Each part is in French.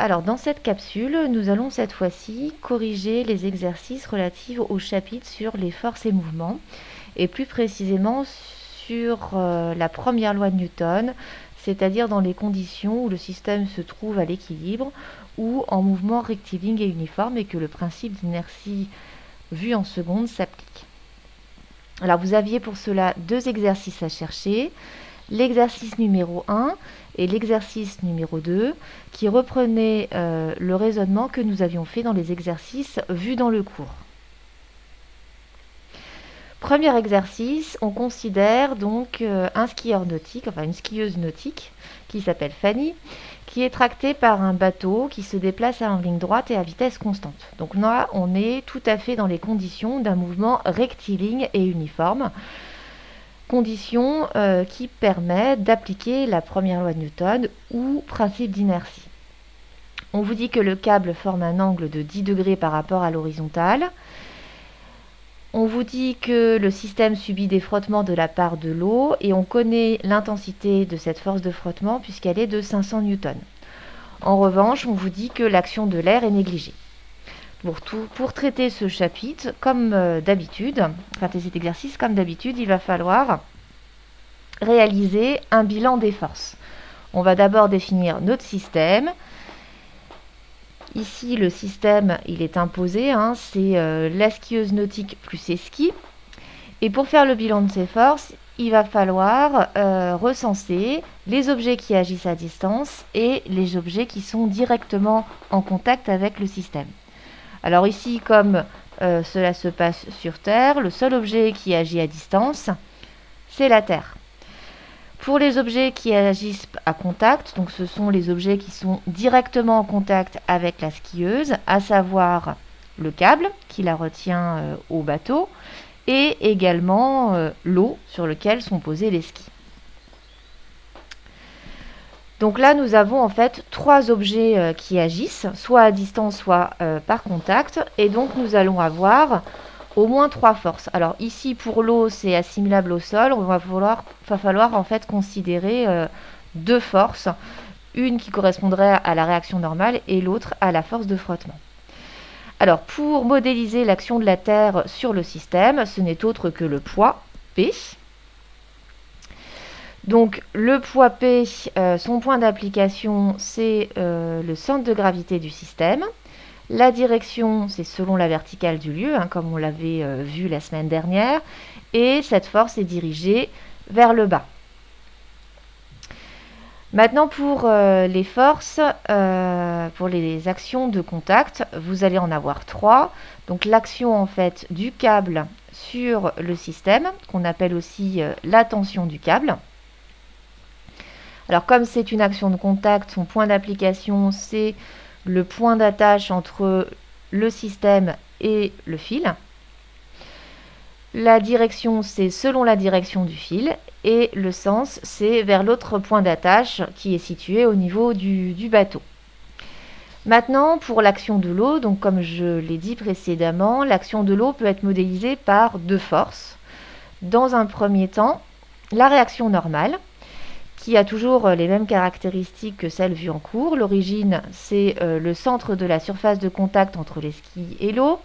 Alors dans cette capsule, nous allons cette fois-ci corriger les exercices relatifs au chapitre sur les forces et mouvements, et plus précisément sur la première loi de Newton, c'est-à-dire dans les conditions où le système se trouve à l'équilibre ou en mouvement rectiligne et uniforme et que le principe d'inertie vu en seconde s'applique. Alors vous aviez pour cela deux exercices à chercher, l'exercice numéro 1 et l'exercice numéro 2 qui reprenaient le raisonnement que nous avions fait dans les exercices vus dans le cours. Premier exercice, on considère donc un skieur nautique, enfin une skieuse nautique qui s'appelle Fanny, qui est tractée par un bateau qui se déplace en ligne droite et à vitesse constante. Donc là, on est tout à fait dans les conditions d'un mouvement rectiligne et uniforme, condition qui permet d'appliquer la première loi de Newton ou principe d'inertie. On vous dit que le câble forme un angle de 10 degrés par rapport à l'horizontale. On vous dit que le système subit des frottements de la part de l'eau et on connaît l'intensité de cette force de frottement puisqu'elle est de 500 newtons. En revanche, on vous dit que l'action de l'air est négligée. Pour traiter ce chapitre, comme d'habitude, traiter cet exercice comme d'habitude, il va falloir réaliser un bilan des forces. On va d'abord définir notre système. Ici, le système, il est imposé, c'est la skieuse nautique plus ses skis. Et pour faire le bilan de ces forces, il va falloir recenser les objets qui agissent à distance et les objets qui sont directement en contact avec le système. Alors ici, comme cela se passe sur Terre, le seul objet qui agit à distance, c'est la Terre. Pour les objets qui agissent à contact, donc ce sont les objets qui sont directement en contact avec la skieuse, à savoir le câble qui la retient au bateau et également l'eau sur laquelle sont posés les skis. Donc là, nous avons en fait trois objets qui agissent, soit à distance, soit par contact, et donc nous allons avoir au moins trois forces. Alors ici, pour l'eau, c'est assimilable au sol. Il va falloir en fait considérer deux forces. Une qui correspondrait à la réaction normale et l'autre à la force de frottement. Alors, pour modéliser l'action de la Terre sur le système, ce n'est autre que le poids P. Donc, le poids P, son point d'application, c'est le centre de gravité du système. La direction, c'est selon la verticale du lieu, comme on l'avait vu la semaine dernière, et cette force est dirigée vers le bas. Maintenant, pour les forces, pour les actions de contact, vous allez en avoir trois. Donc l'action en fait du câble sur le système, qu'on appelle aussi la tension du câble. Alors comme c'est une action de contact, son point d'application, c'est le point d'attache entre le système et le fil. La direction, c'est selon la direction du fil. Et le sens, c'est vers l'autre point d'attache qui est situé au niveau du bateau. Maintenant, pour l'action de l'eau, donc comme je l'ai dit précédemment, l'action de l'eau peut être modélisée par deux forces. Dans un premier temps, la réaction normale, qui a toujours les mêmes caractéristiques que celle vue en cours. L'origine, c'est le centre de la surface de contact entre les skis et l'eau.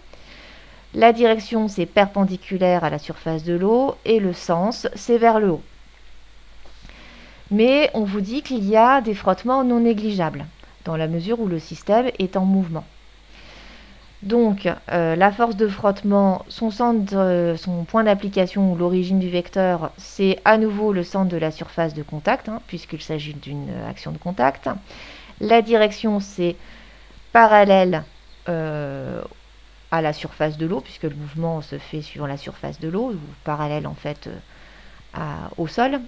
La direction, c'est perpendiculaire à la surface de l'eau et le sens, c'est vers le haut. Mais on vous dit qu'il y a des frottements non négligeables, dans la mesure où le système est en mouvement. Donc, la force de frottement, son point d'application ou l'origine du vecteur, c'est à nouveau le centre de la surface de contact, puisqu'il s'agit d'une action de contact. La direction, c'est parallèle à la surface de l'eau, puisque le mouvement se fait suivant la surface de l'eau, ou parallèle en fait au sol.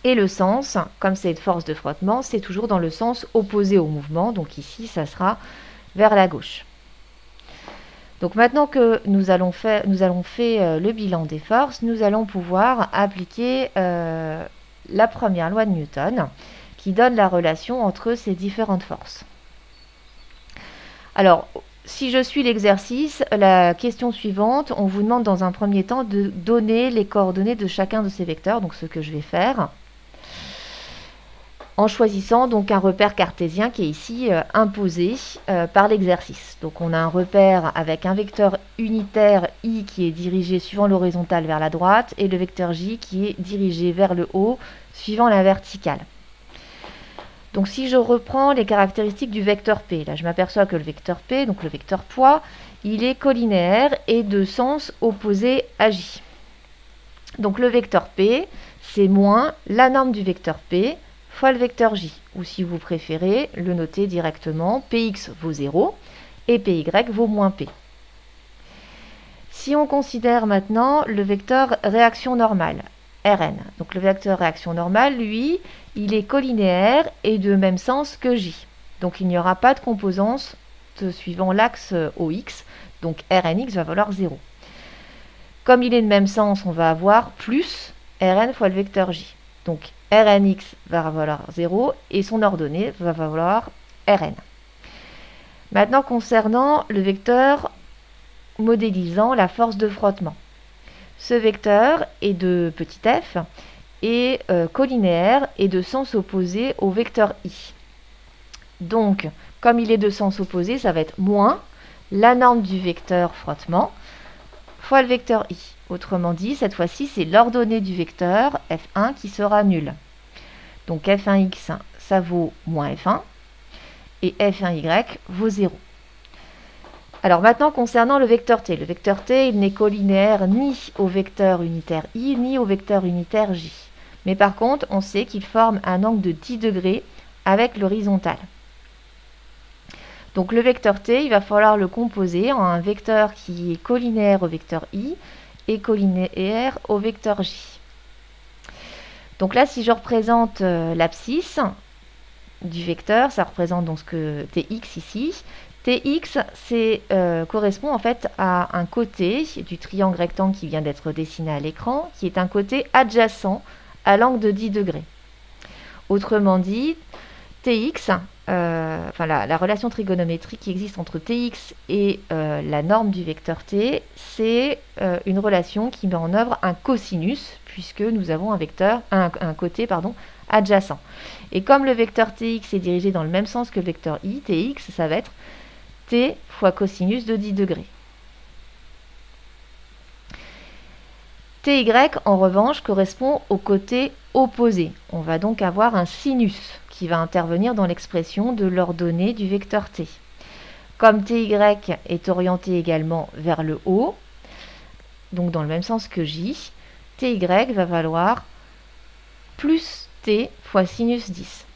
Et le sens, comme c'est une force de frottement, c'est toujours dans le sens opposé au mouvement, donc ici, ça sera vers la gauche. Donc maintenant que nous allons fait le bilan des forces, nous allons pouvoir appliquer la première loi de Newton, qui donne la relation entre ces différentes forces. Alors, si je suis l'exercice, la question suivante, on vous demande dans un premier temps de donner les coordonnées de chacun de ces vecteurs, donc ce que je vais faire. en choisissant donc un repère cartésien qui est ici imposé par l'exercice. Donc on a un repère avec un vecteur unitaire i qui est dirigé suivant l'horizontale vers la droite et le vecteur j qui est dirigé vers le haut suivant la verticale. Donc si je reprends les caractéristiques du vecteur p, là je m'aperçois que le vecteur p, donc le vecteur poids, il est collinéaire et de sens opposé à j. Donc le vecteur p, c'est moins la norme du vecteur p fois le vecteur j, ou si vous préférez le noter directement, px vaut 0 et py vaut moins p. Si on considère maintenant le vecteur réaction normale, Rn, donc le vecteur réaction normale, lui, il est collinéaire et de même sens que j. Donc il n'y aura pas de composance suivant l'axe OX, donc Rnx va valoir 0. Comme il est de même sens, on va avoir plus Rn fois le vecteur j. Donc Rnx va valoir 0 et son ordonnée va valoir Rn. Maintenant, concernant le vecteur modélisant la force de frottement. Ce vecteur est de petit f et collinéaire et de sens opposé au vecteur i. Donc, comme il est de sens opposé, ça va être moins la norme du vecteur frottement fois le vecteur i. Autrement dit, cette fois-ci, c'est l'ordonnée du vecteur f1 qui sera nulle. Donc f1x, ça vaut moins f1, et f1y vaut 0. Alors maintenant, concernant le vecteur t, il n'est collinéaire ni au vecteur unitaire i, ni au vecteur unitaire j. Mais par contre, on sait qu'il forme un angle de 10 degrés avec l'horizontale. Donc le vecteur t, il va falloir le composer en un vecteur qui est collinéaire au vecteur i et collinéaire au vecteur j. Donc là, si je représente l'abscisse du vecteur, ça représente donc ce que tx ici. Tx, correspond en fait à un côté du triangle rectangle qui vient d'être dessiné à l'écran, qui est un côté adjacent à l'angle de 10 degrés. Autrement dit, Tx, la relation trigonométrique qui existe entre Tx et la norme du vecteur t, c'est une relation qui met en œuvre un cosinus, puisque nous avons un côté adjacent. Et comme le vecteur Tx est dirigé dans le même sens que le vecteur i, Tx, ça va être t fois cosinus de 10 degrés. Ty, en revanche, correspond au côté opposé. On va donc avoir un sinus qui va intervenir dans l'expression de l'ordonnée du vecteur t. Comme Ty est orienté également vers le haut, donc dans le même sens que j, Ty va valoir plus t fois sinus 10.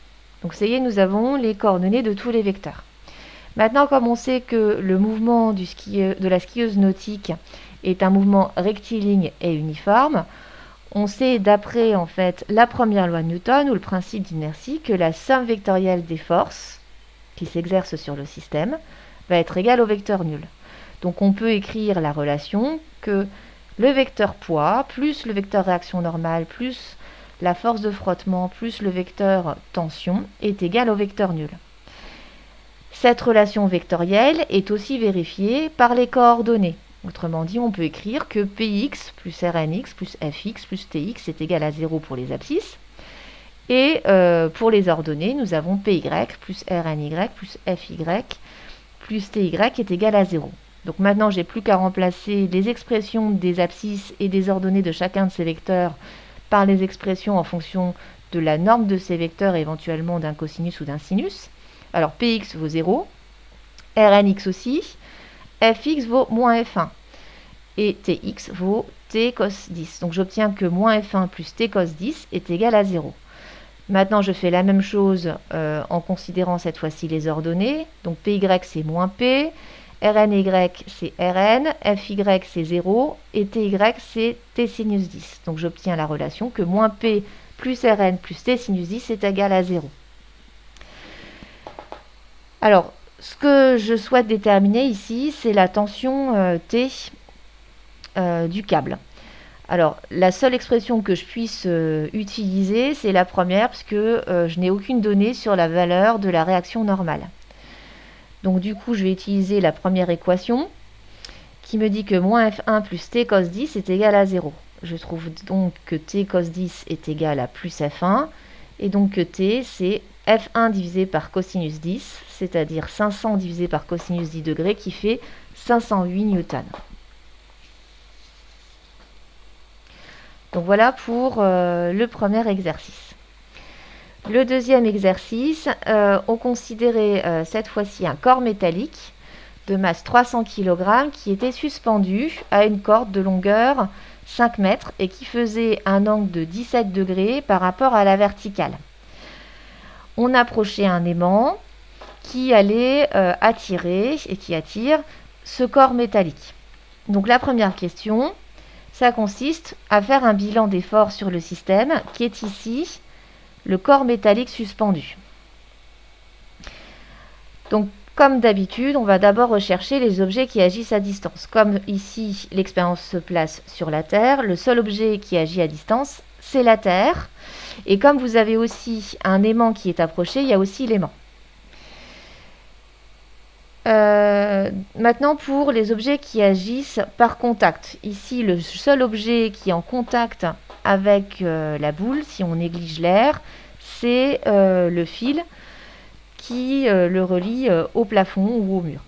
Donc ça y est, nous avons les coordonnées de tous les vecteurs. Maintenant, comme on sait que le mouvement de la skieuse nautique est un mouvement rectiligne et uniforme, on sait d'après en fait la première loi de Newton ou le principe d'inertie que la somme vectorielle des forces qui s'exercent sur le système va être égale au vecteur nul. Donc on peut écrire la relation que le vecteur poids plus le vecteur réaction normale plus la force de frottement plus le vecteur tension est égal au vecteur nul. Cette relation vectorielle est aussi vérifiée par les coordonnées. Autrement dit, on peut écrire que Px plus Rnx plus Fx plus Tx est égal à 0 pour les abscisses. Et pour les ordonnées, nous avons Py plus Rny plus Fy plus Ty est égal à 0. Donc maintenant, j'ai plus qu'à remplacer les expressions des abscisses et des ordonnées de chacun de ces vecteurs par les expressions en fonction de la norme de ces vecteurs et éventuellement d'un cosinus ou d'un sinus. Alors Px vaut 0, Rnx aussi, Fx vaut moins F1 et Tx vaut T cos 10. Donc j'obtiens que moins F1 plus T cos 10 est égal à 0. Maintenant je fais la même chose en considérant cette fois-ci les ordonnées. Donc Py c'est moins P, Rny c'est Rn, Fy c'est 0 et Ty c'est T sinus 10. Donc j'obtiens la relation que moins P plus Rn plus T sinus 10 est égal à 0. Alors, ce que je souhaite déterminer ici, c'est la tension T du câble. Alors, la seule expression que je puisse utiliser, c'est la première, parce que je n'ai aucune donnée sur la valeur de la réaction normale. Donc, du coup, je vais utiliser la première équation, qui me dit que moins F1 plus T cos 10 est égal à 0. Je trouve donc que T cos 10 est égal à plus F1, Et donc que t, c'est f1 divisé par cosinus 10, c'est-à-dire 500 divisé par cosinus 10 degrés, qui fait 508 newtons. Donc voilà pour le premier exercice. Le deuxième exercice, on considérait cette fois-ci un corps métallique de masse 300 kg qui était suspendu à une corde de longueur 5 mètres et qui faisait un angle de 17 degrés par rapport à la verticale. On approchait un aimant qui allait attirer et qui attire ce corps métallique. Donc la première question, ça consiste à faire un bilan des forces sur le système qui est ici le corps métallique suspendu. Donc comme d'habitude, on va d'abord rechercher les objets qui agissent à distance. Comme ici, l'expérience se place sur la Terre, le seul objet qui agit à distance, c'est la Terre. Et comme vous avez aussi un aimant qui est approché, il y a aussi l'aimant. Maintenant, pour les objets qui agissent par contact. Ici, le seul objet qui est en contact avec la boule, si on néglige l'air, c'est le fil qui le relie au plafond ou au mur.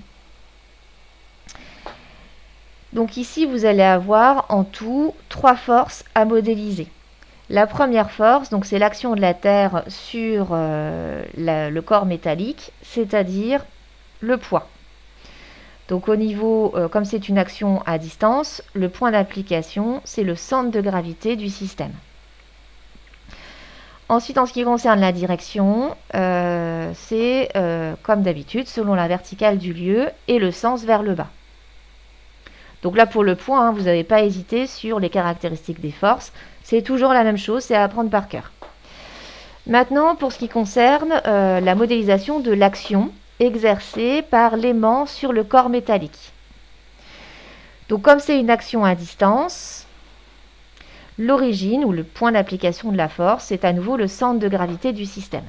Donc ici, vous allez avoir en tout 3 forces à modéliser. La première force, donc c'est l'action de la Terre sur le corps métallique, c'est-à-dire le poids. Donc au niveau, comme c'est une action à distance, le point d'application, c'est le centre de gravité du système. Ensuite, en ce qui concerne la direction, c'est comme d'habitude, selon la verticale du lieu et le sens vers le bas. Donc là, pour le point, vous n'avez pas hésité sur les caractéristiques des forces. C'est toujours la même chose, c'est à apprendre par cœur. Maintenant, pour ce qui concerne la modélisation de l'action exercée par l'aimant sur le corps métallique. Donc comme c'est une action à distance, l'origine ou le point d'application de la force, c'est à nouveau le centre de gravité du système.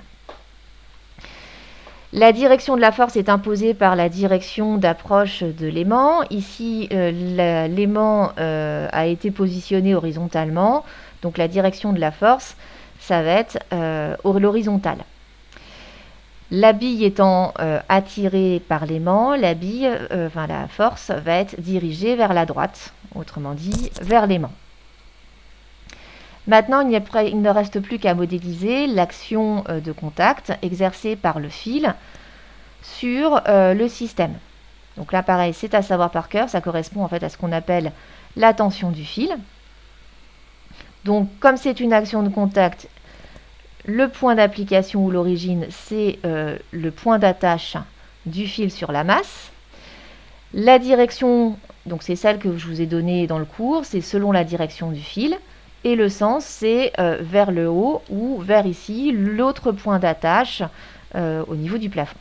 La direction de la force est imposée par la direction d'approche de l'aimant. Ici, l'aimant a été positionné horizontalement, donc la direction de la force, ça va être l'horizontale. La bille étant attirée par l'aimant, la force va être dirigée vers la droite, autrement dit, vers l'aimant. Maintenant, il ne reste plus qu'à modéliser l'action de contact exercée par le fil sur le système. Donc là, pareil, c'est à savoir par cœur, ça correspond en fait à ce qu'on appelle la tension du fil. Donc, comme c'est une action de contact, le point d'application ou l'origine, c'est le point d'attache du fil sur la masse. La direction, donc c'est celle que je vous ai donnée dans le cours, c'est selon la direction du fil. Et le sens, c'est vers le haut ou vers ici, l'autre point d'attache au niveau du plafond.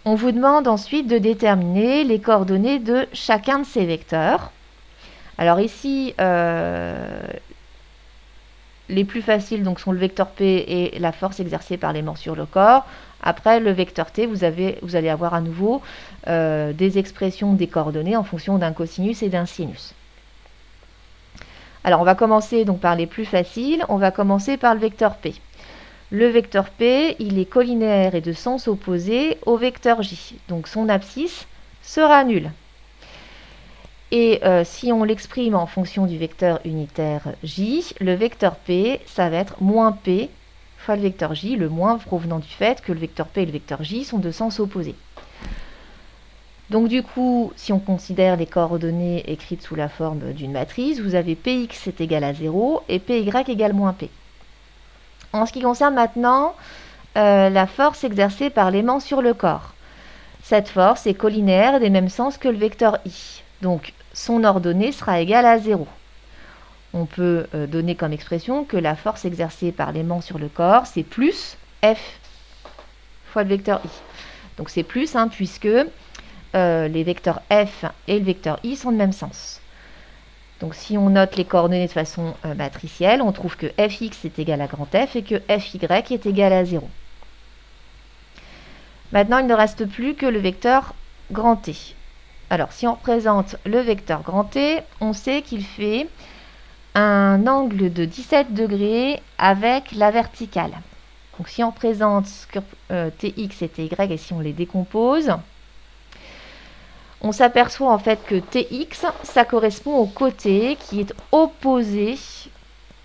On vous demande ensuite de déterminer les coordonnées de chacun de ces vecteurs. Alors ici, les plus faciles donc, sont le vecteur P et la force exercée par l'aimant sur le corps. Après, le vecteur T, vous allez avoir à nouveau des expressions des coordonnées en fonction d'un cosinus et d'un sinus. Alors, on va commencer donc par les plus faciles. On va commencer par le vecteur P. Le vecteur P, il est collinéaire et de sens opposé au vecteur J. Donc, son abscisse sera nulle. Et si on l'exprime en fonction du vecteur unitaire J, le vecteur P, ça va être moins P fois le vecteur J, le moins provenant du fait que le vecteur P et le vecteur J sont de sens opposés. Donc du coup, si on considère les coordonnées écrites sous la forme d'une matrice, vous avez Px est égal à 0 et Py égale moins P. En ce qui concerne maintenant la force exercée par l'aimant sur le corps, cette force est collinéaire des mêmes sens que le vecteur I. Donc son ordonnée sera égale à 0. On peut donner comme expression que la force exercée par l'aimant sur le corps, c'est plus F fois le vecteur I. Donc c'est plus, puisque les vecteurs F et le vecteur I sont de même sens. Donc si on note les coordonnées de façon matricielle, on trouve que Fx est égal à grand F et que Fy est égal à 0. Maintenant, il ne reste plus que le vecteur grand T. Alors, si on représente le vecteur grand T, on sait qu'il fait un angle de 17 degrés avec la verticale. Donc si on présente Tx et Ty et si on les décompose, on s'aperçoit en fait que Tx, ça correspond au côté qui est opposé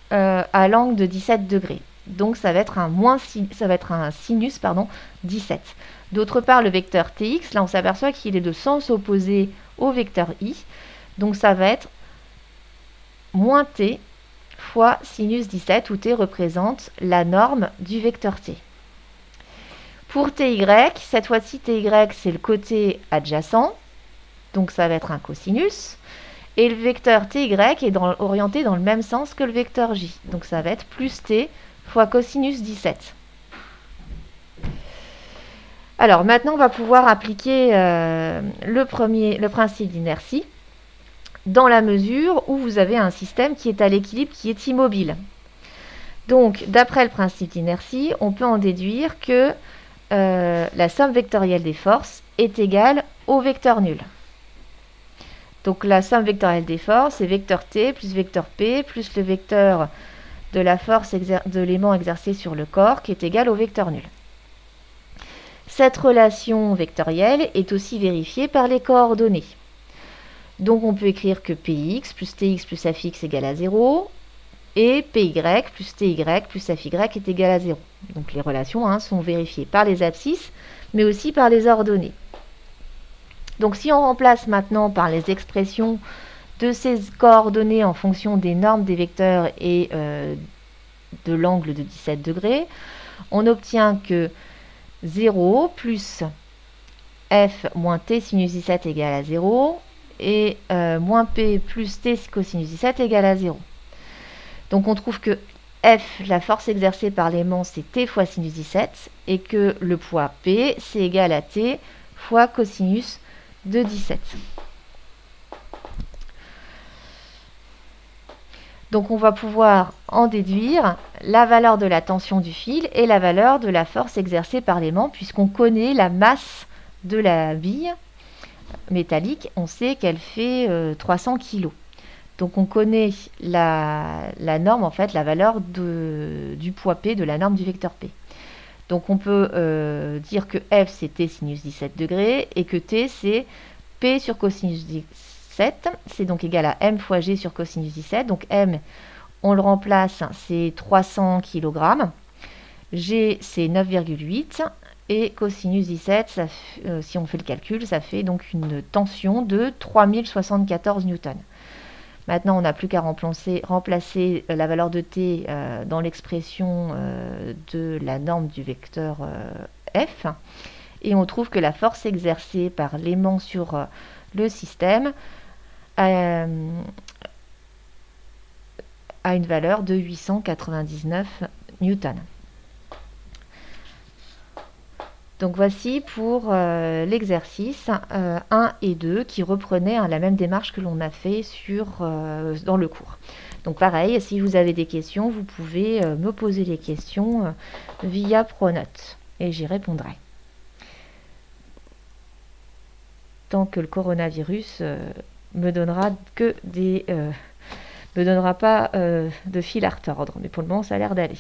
à l'angle de 17 degrés. Donc ça va être un sinus 17. D'autre part, le vecteur Tx, là on s'aperçoit qu'il est de sens opposé au vecteur I. Donc ça va être moins T fois sinus 17, où T représente la norme du vecteur T. Pour Ty, cette fois-ci Ty c'est le côté adjacent, donc ça va être un cosinus. Et le vecteur Ty est orienté dans le même sens que le vecteur J. Donc ça va être plus T fois cosinus 17. Alors maintenant, on va pouvoir appliquer le principe d'inertie dans la mesure où vous avez un système qui est à l'équilibre, qui est immobile. Donc, d'après le principe d'inertie, on peut en déduire que la somme vectorielle des forces est égale au vecteur nul. Donc la somme vectorielle des forces, c'est vecteur T plus vecteur P plus le vecteur de la force de l'aimant exercé sur le corps qui est égal au vecteur nul. Cette relation vectorielle est aussi vérifiée par les coordonnées. Donc on peut écrire que Px plus Tx plus Fx égale à 0 et Py plus Ty plus Fy est égal à 0. Donc les relations sont vérifiées par les abscisses mais aussi par les ordonnées. Donc si on remplace maintenant par les expressions de ces coordonnées en fonction des normes des vecteurs et de l'angle de 17 degrés, on obtient que 0 plus f moins t sinus 17 égale à 0 et moins p plus t cosinus 17 égale à 0. Donc on trouve que F, la force exercée par l'aimant, c'est T fois sinus 17 et que le poids P, c'est égal à T fois cosinus de 17. Donc on va pouvoir en déduire la valeur de la tension du fil et la valeur de la force exercée par l'aimant puisqu'on connaît la masse de la bille métallique, on sait qu'elle fait 300 kg. Donc on connaît la norme, en fait, la valeur du poids P, de la norme du vecteur P. Donc on peut dire que F c'est T sinus 17 degrés et que T c'est P sur cosinus 17. C'est donc égal à M fois G sur cosinus 17. Donc M, on le remplace, c'est 300 kg. G c'est 9,8 et cosinus 17, si on fait le calcul, ça fait donc une tension de 3074 newtons. Maintenant, on n'a plus qu'à remplacer la valeur de T dans l'expression de la norme du vecteur F. Et on trouve que la force exercée par l'aimant sur le système a une valeur de 899 newtons. Donc voici pour l'exercice 1 et 2 qui reprenaient la même démarche que l'on a fait dans le cours. Donc pareil, si vous avez des questions, vous pouvez me poser les questions via Pronote et j'y répondrai. Tant que le coronavirus me donnera pas de fil à retordre, mais pour le moment ça a l'air d'aller.